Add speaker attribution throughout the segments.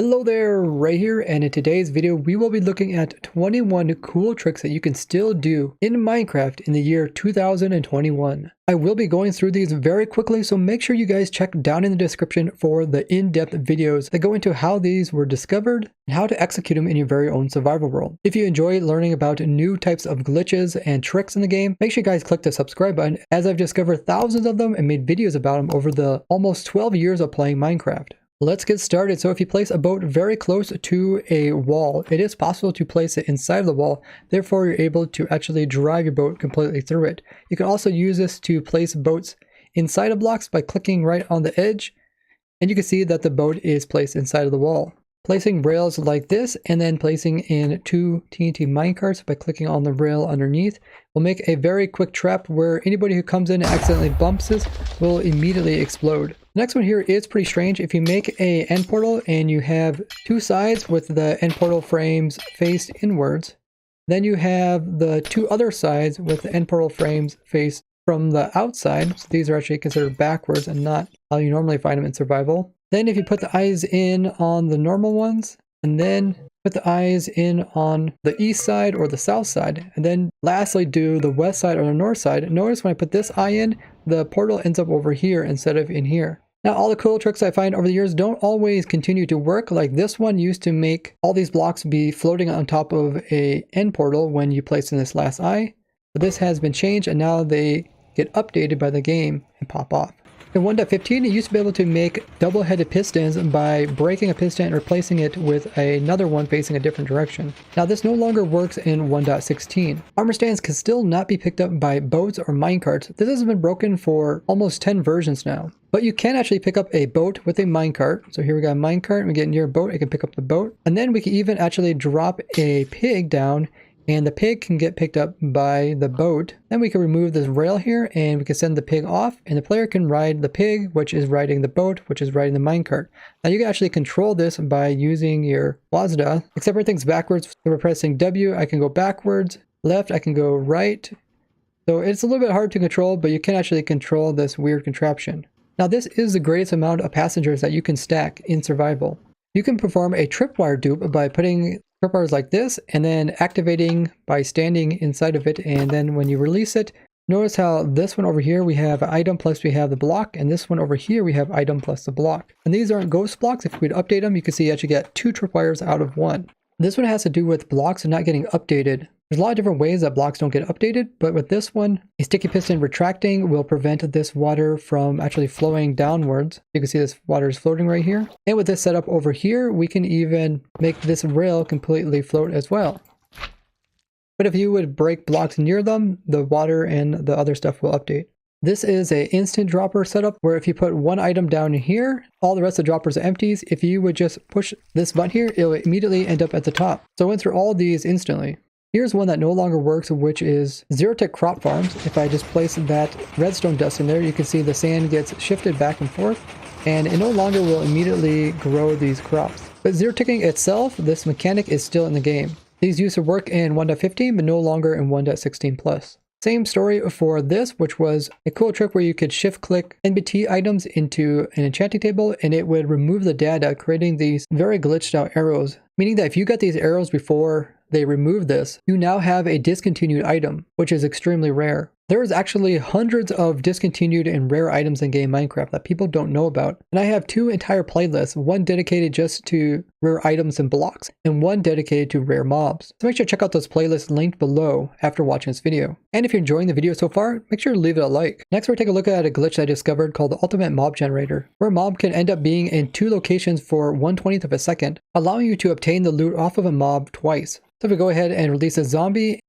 Speaker 1: Hello there, Ray here, and in today's video we will be looking at 21 cool tricks that you can still do in Minecraft in the year 2021. I will be going through these very quickly, so make sure you guys check down in the description for the in-depth videos that go into how these were discovered and how to execute them in your very own survival world. If you enjoy learning about new types of glitches and tricks in the game, make sure you guys click the subscribe button, as I've discovered thousands of them and made videos about them over the almost 12 years of playing Minecraft. Let's get started. So if you place a boat very close to a wall, it is possible to place it inside of the wall. Therefore, you're able to actually drive your boat completely through it. You can also use this to place boats inside of blocks by clicking right on the edge. And you can see that the boat is placed inside of the wall. Placing rails like this and then placing in 2 TNT minecarts by clicking on the rail underneath will make a very quick trap where anybody who comes in and accidentally bumps this will immediately explode. The next one here is pretty strange. If you make a end portal and you have 2 sides with the end portal frames faced inwards, then you have the 2 other sides with the end portal frames faced from the outside. So these are actually considered backwards and not how you normally find them in survival. Then if you put the eyes in on the normal ones, and then put the eyes in on the east side or the south side, and then lastly do the west side or the north side, notice when I put this eye in, the portal ends up over here instead of in here. Now, all the cool tricks I find over the years don't always continue to work. Like this one used to make all these blocks be floating on top of a end portal when you place in this last eye. But this has been changed, and now they get updated by the game and pop off. In 1.15, it used to be able to make double-headed pistons by breaking a piston and replacing it with another one facing a different direction. Now, this no longer works in 1.16. Armor stands can still not be picked up by boats or minecarts. This has been broken for almost 10 versions now. But you can actually pick up a boat with a minecart. So here we got a minecart, we get near a boat, it can pick up the boat. And then we can even actually drop a pig down, and the pig can get picked up by the boat. Then we can remove this rail here and we can send the pig off, and the player can ride the pig, which is riding the boat, which is riding the minecart. Now you can actually control this by using your WASD, except everything's backwards. So we're pressing W, I can go backwards, left, I can go right. So it's a little bit hard to control, but you can actually control this weird contraption. Now this is the greatest amount of passengers that you can stack in survival. You can perform a tripwire dupe by putting tripwires like this and then activating by standing inside of it, and then when you release it, notice how this one over here we have item plus we have the block, and this one over here we have item plus the block. And these aren't ghost blocks. If we'd update them, you can see you actually get 2 tripwires out of 1. This one has to do with blocks and not getting updated. There's a lot of different ways that blocks don't get updated, but with this one, a sticky piston retracting will prevent this water from actually flowing downwards. You can see this water is floating right here. And with this setup over here, we can even make this rail completely float as well. But if you would break blocks near them, the water and the other stuff will update. This is an instant dropper setup where if you put one item down in here, all the rest of the droppers are empties. If you would just push this button here, it will immediately end up at the top. So I went through all these instantly. Here's one that no longer works, which is Zero-Tech crop farms. If I just place that redstone dust in there, you can see the sand gets shifted back and forth, and it no longer will immediately grow these crops. But zero-ticking itself, this mechanic is still in the game. These used to work in 1.15, but no longer in 1.16 plus. Same story for this, which was a cool trick where you could shift click NBT items into an enchanting table and it would remove the data, creating these very glitched out arrows. Meaning that if you got these arrows before they removed this, you now have a discontinued item, which is extremely rare. There is actually hundreds of discontinued and rare items in game Minecraft that people don't know about. And I have 2 entire playlists, one dedicated just to rare items and blocks, and one dedicated to rare mobs. So make sure to check out those playlists linked below after watching this video. And if you're enjoying the video so far, make sure to leave it a like. Next, we're going to take a look at a glitch I discovered called the Ultimate Mob Generator, where a mob can end up being in 2 locations for 1/20th of a second, allowing you to obtain the loot off of a mob twice. So if we go ahead and release a zombie,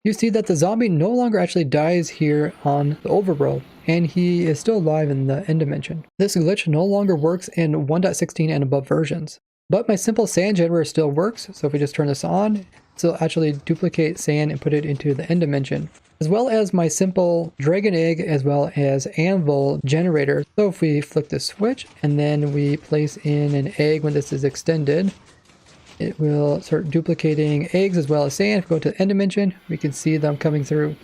Speaker 1: you see that the zombie no longer actually dies here on the overworld, and he is still alive in the end dimension. This glitch no longer works in 1.16 and above versions, but my simple sand generator still works. So if we just turn this on, it'll actually duplicate sand and put it into the end dimension, as well as my simple dragon egg as well as anvil generator. So if we flick the switch and then we place in an egg when this is extended, it will start duplicating eggs as well as sand. If we go to the end dimension, we can see them coming through.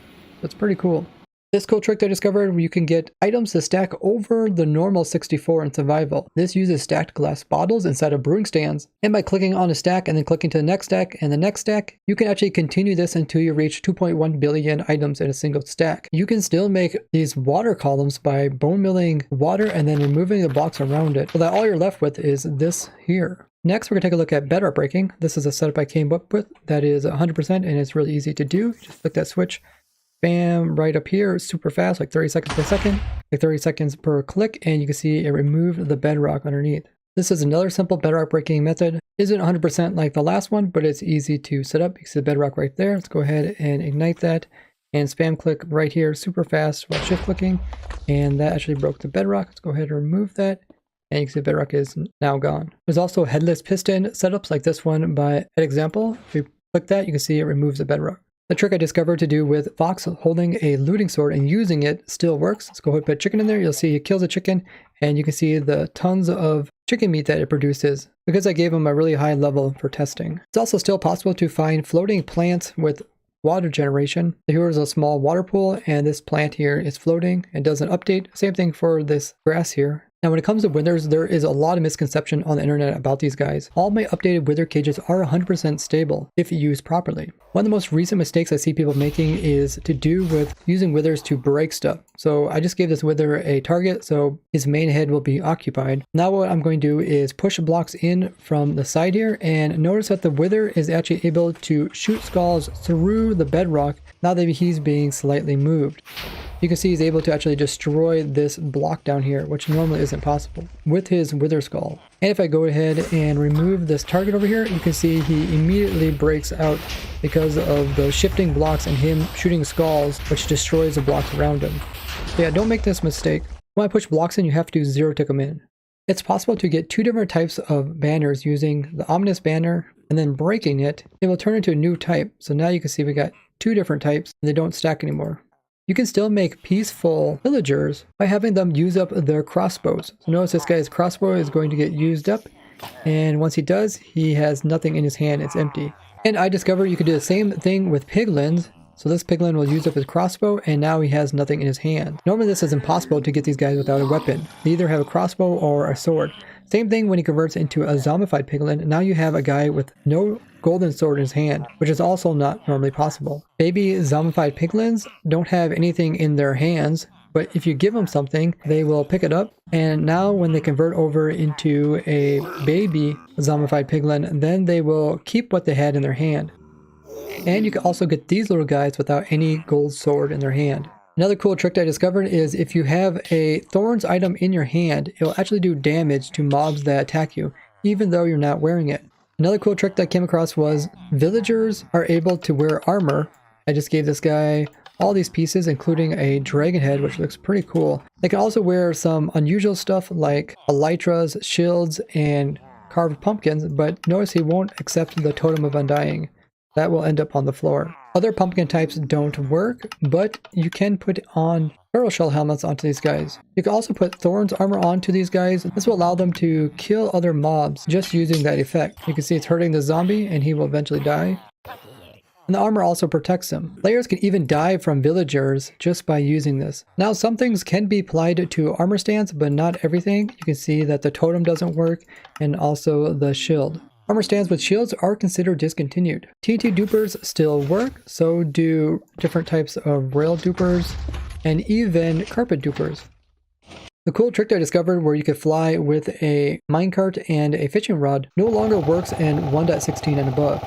Speaker 1: That's pretty cool. This cool trick I discovered where you can get items to stack over the normal 64 in survival. This uses stacked glass bottles inside of brewing stands. And by clicking on a stack and then clicking to the next stack and the next stack, you can actually continue this until you reach 2.1 billion items in a single stack. You can still make these water columns by bone milling water and then removing the blocks around it, so that all you're left with is this here. Next, we're going to take a look at bedrock breaking. This is a setup I came up with that is 100% and it's really easy to do. Just click that switch. Bam, right up here, super fast, like 30 seconds per second, like 30 seconds per click, and you can see it removed the bedrock underneath. This is another simple bedrock breaking method. Isn't 100% like the last one, but it's easy to set up. You can see the bedrock right there. Let's go ahead and ignite that and spam click right here, super fast while shift clicking, and that actually broke the bedrock. Let's go ahead and remove that, and you can see the bedrock is now gone. There's also headless piston setups like this one by example. If you click that, you can see it removes the bedrock. The trick I discovered to do with Fox holding a looting sword and using it still works. Let's go ahead and put chicken in there. You'll see it kills a chicken and you can see the tons of chicken meat that it produces because I gave him a really high level for testing. It's also still possible to find floating plants with water generation. Here is a small water pool and this plant here is floating and does an update. Same thing for this grass here. Now when it comes to withers, there is a lot of misconception on the internet about these guys. All my updated wither cages are 100% stable if used properly. One of the most recent mistakes I see people making is to do with using withers to break stuff. So I just gave this wither a target so his main head will be occupied. Now what I'm going to do is push blocks in from the side here and notice that the wither is actually able to shoot skulls through the bedrock now that he's being slightly moved. You can see he's able to actually destroy this block down here, which normally isn't possible, with his wither skull. And if I go ahead and remove this target over here, you can see he immediately breaks out because of those shifting blocks and him shooting skulls, which destroys the blocks around him. So yeah, don't make this mistake. When I push blocks in, you have to zero tick them in. It's possible to get two different types of banners using the ominous banner and then breaking it. It will turn into a new type. So now you can see we got two different types and they don't stack anymore. You can still make peaceful villagers by having them use up their crossbows. So notice this guy's crossbow is going to get used up, and once he does, he has nothing in his hand, it's empty. And I discovered you could do the same thing with piglins. So this piglin will use up his crossbow, and now he has nothing in his hand. Normally this is impossible to get these guys without a weapon. They either have a crossbow or a sword. Same thing when he converts into a zombified piglin. Now you have a guy with no golden sword in his hand, which is also not normally possible. Baby zombified piglins don't have anything in their hands, but if you give them something, they will pick it up. And now when they convert over into a baby zombified piglin, then they will keep what they had in their hand. And you can also get these little guys without any gold sword in their hand. Another cool trick I discovered is if you have a thorns item in your hand, it will actually do damage to mobs that attack you, even though you're not wearing it. Another cool trick that I came across was villagers are able to wear armor. I just gave this guy all these pieces, including a dragon head, which looks pretty cool. They can also wear some unusual stuff like elytras, shields, and carved pumpkins, but notice he won't accept the Totem of Undying. That will end up on the floor. Other pumpkin types don't work, but you can put on barrel shell helmets onto these guys. You can also put thorns armor onto these guys. This will allow them to kill other mobs just using that effect. You can see it's hurting the zombie and he will eventually die. And the armor also protects him. Players can even die from villagers just by using this. Now some things can be applied to armor stands, but not everything. You can see that the totem doesn't work and also the shield. Armor stands with shields are considered discontinued. TNT Dupers still work, so do different types of rail dupers and even carpet dupers. The cool trick I discovered where you could fly with a minecart and a fishing rod no longer works in 1.16 and above.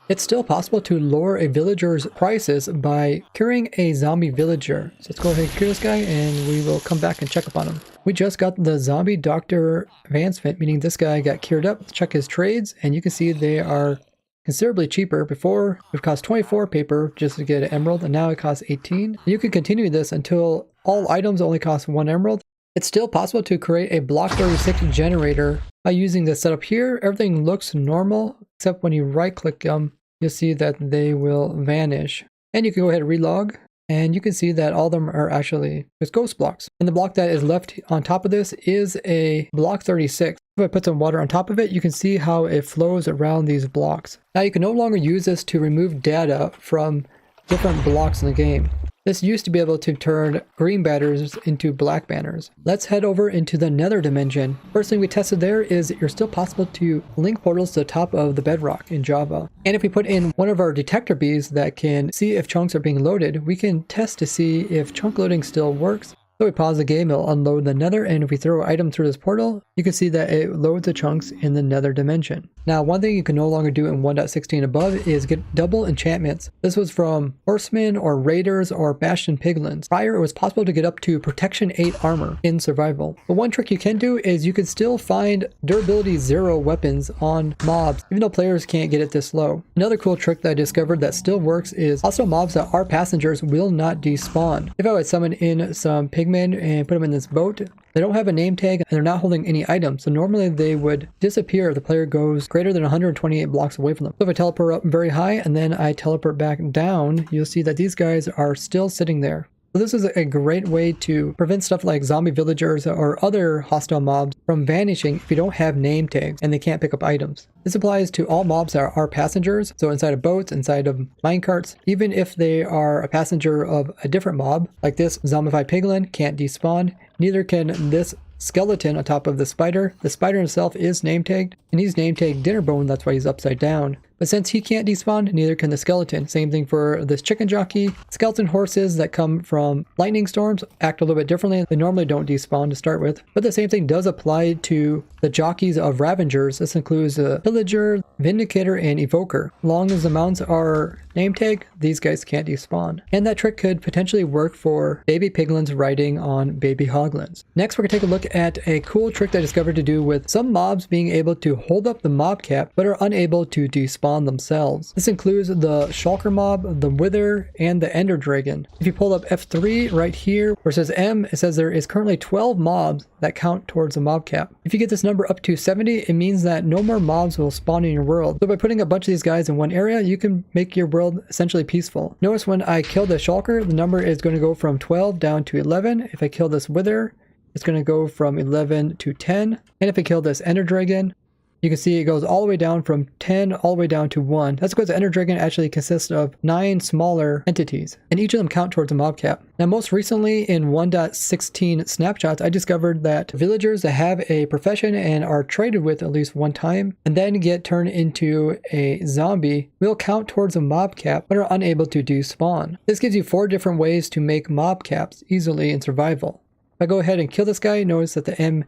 Speaker 1: It's still possible to lower a villager's prices by curing a zombie villager. So let's go ahead and cure this guy and we will come back and check up on him. We just got the zombie doctor advancement, meaning this guy got cured up. Let's check his trades and you can see they are considerably cheaper. Before it cost 24 paper just to get an emerald and now it costs 18. You can continue this until all items only cost 1 emerald. It's still possible to create a block 36 generator by using this setup here. Everything looks normal, except when you right click them, you'll see that they will vanish. And you can go ahead and relog, and you can see that all of them are actually just ghost blocks. And the block that is left on top of this is a block 36. If I put some water on top of it, you can see how it flows around these blocks. Now you can no longer use this to remove data from different blocks in the game. This used to be able to turn green banners into black banners. Let's head over into the nether dimension. First thing we tested there is you're still possible to link portals to the top of the bedrock in Java. And if we put in one of our detector bees that can see if chunks are being loaded, we can test to see if chunk loading still works. So we pause the game, it'll unload the nether, and if we throw an item through this portal, you can see that it loads the chunks in the nether dimension. Now, one thing you can no longer do in 1.16 above is get double enchantments. This was from horsemen or raiders or bastion piglins. Prior, it was possible to get up to protection 8 armor in survival. But one trick you can do is you can still find durability 0 weapons on mobs, even though players can't get it this low. Another cool trick that I discovered that still works is hostile mobs that are passengers will not despawn. If I would summon in some pigmen and put them in this boat, they don't have a name tag and they're not holding any items, so normally they would disappear if the player goes greater than 128 blocks away from them. So if I teleport up very high and then I teleport back down, you'll see that these guys are still sitting there. So this is a great way to prevent stuff like zombie villagers or other hostile mobs from vanishing if you don't have name tags and they can't pick up items. This applies to all mobs that are passengers, so inside of boats, inside of minecarts, even if they are a passenger of a different mob, like this zombified piglin can't despawn, neither can this skeleton on top of the spider. The spider himself is name tagged, and he's name tagged Dinnerbone, that's why he's upside down. But since he can't despawn, neither can the skeleton. Same thing for this chicken jockey. Skeleton horses that come from lightning storms act a little bit differently. They normally don't despawn to start with. But the same thing does apply to the jockeys of Ravengers. This includes a Pillager, Vindicator, and Evoker. Long as the mounts are name tag, these guys can't despawn. And that trick could potentially work for baby piglins riding on baby hoglins. Next, we're going to take a look at a cool trick I discovered to do with some mobs being able to hold up the mob cap but are unable to despawn themselves. This includes the Shulker mob, the Wither, and the Ender Dragon. If you pull up F3 right here where it says M, it says there is currently 12 mobs that count towards the mob cap. If you get this number up to 70, it means that no more mobs will spawn in your world. So by putting a bunch of these guys in one area, you can make your world essentially peaceful. Notice when I kill the Shulker, the number is going to go from 12 down to 11. If I kill this Wither, it's going to go from 11 to 10. And if I kill this Ender Dragon, you can see it goes all the way down from 10 all the way down to 1. That's because the Ender Dragon actually consists of 9 smaller entities, and each of them count towards a mob cap. Now, most recently in 1.16 snapshots, I discovered that villagers that have a profession and are traded with at least one time, and then get turned into a zombie, will count towards a mob cap, but are unable to despawn. This gives you 4 different ways to make mob caps easily in survival. If I go ahead and kill this guy, notice that the M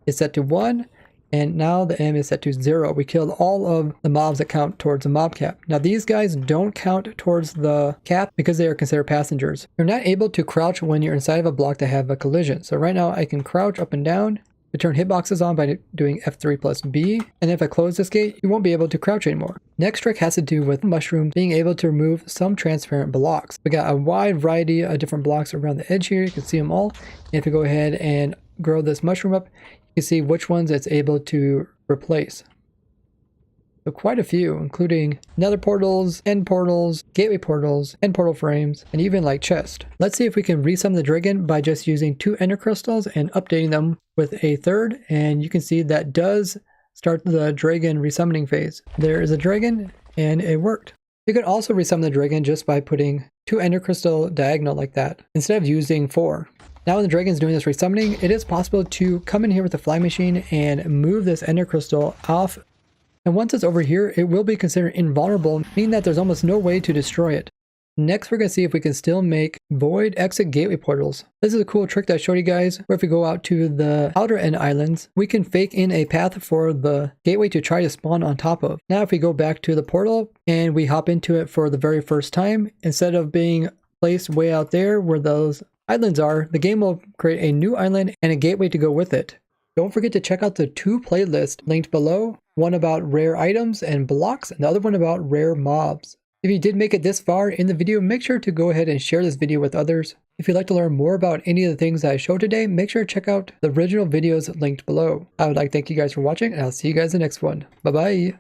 Speaker 1: is set to 1, and now the M is set to 0. We killed all of the mobs that count towards the mob cap. Now these guys don't count towards the cap because they are considered passengers. You're not able to crouch when you're inside of a block that have a collision. So right now I can crouch up and down to turn hitboxes on by doing F3 plus B. And if I close this gate, you won't be able to crouch anymore. Next trick has to do with mushrooms being able to remove some transparent blocks. We got a wide variety of different blocks around the edge here. You can see them all. And if you go ahead and grow this mushroom up, you can see which ones it's able to replace. So quite a few, including nether portals, end portals, gateway portals, end portal frames, and even like chest. Let's see if we can resummon the dragon by just using 2 ender crystals and updating them with a third, and you can see that does start the dragon resummoning phase. There is a dragon, and it worked. You can also resummon the dragon just by putting 2 ender crystal diagonal like that, instead of using 4. Now when the dragon's doing this resummoning, it is possible to come in here with the fly machine and move this ender crystal off. And once it's over here, it will be considered invulnerable, meaning that there's almost no way to destroy it. Next, we're going to see if we can still make void exit gateway portals. This is a cool trick that I showed you guys, where if we go out to the outer end islands, we can fake in a path for the gateway to try to spawn on top of. Now if we go back to the portal and we hop into it for the very first time, instead of being placed way out there where those islands are, the game will create a new island and a gateway to go with it. Don't forget to check out the 2 playlists linked below, one about rare items and blocks, and the other one about rare mobs. If you did make it this far in the video, make sure to go ahead and share this video with others. If you'd like to learn more about any of the things that I showed today, make sure to check out the original videos linked below. I would like to thank you guys for watching, and I'll see you guys in the next one. Bye bye!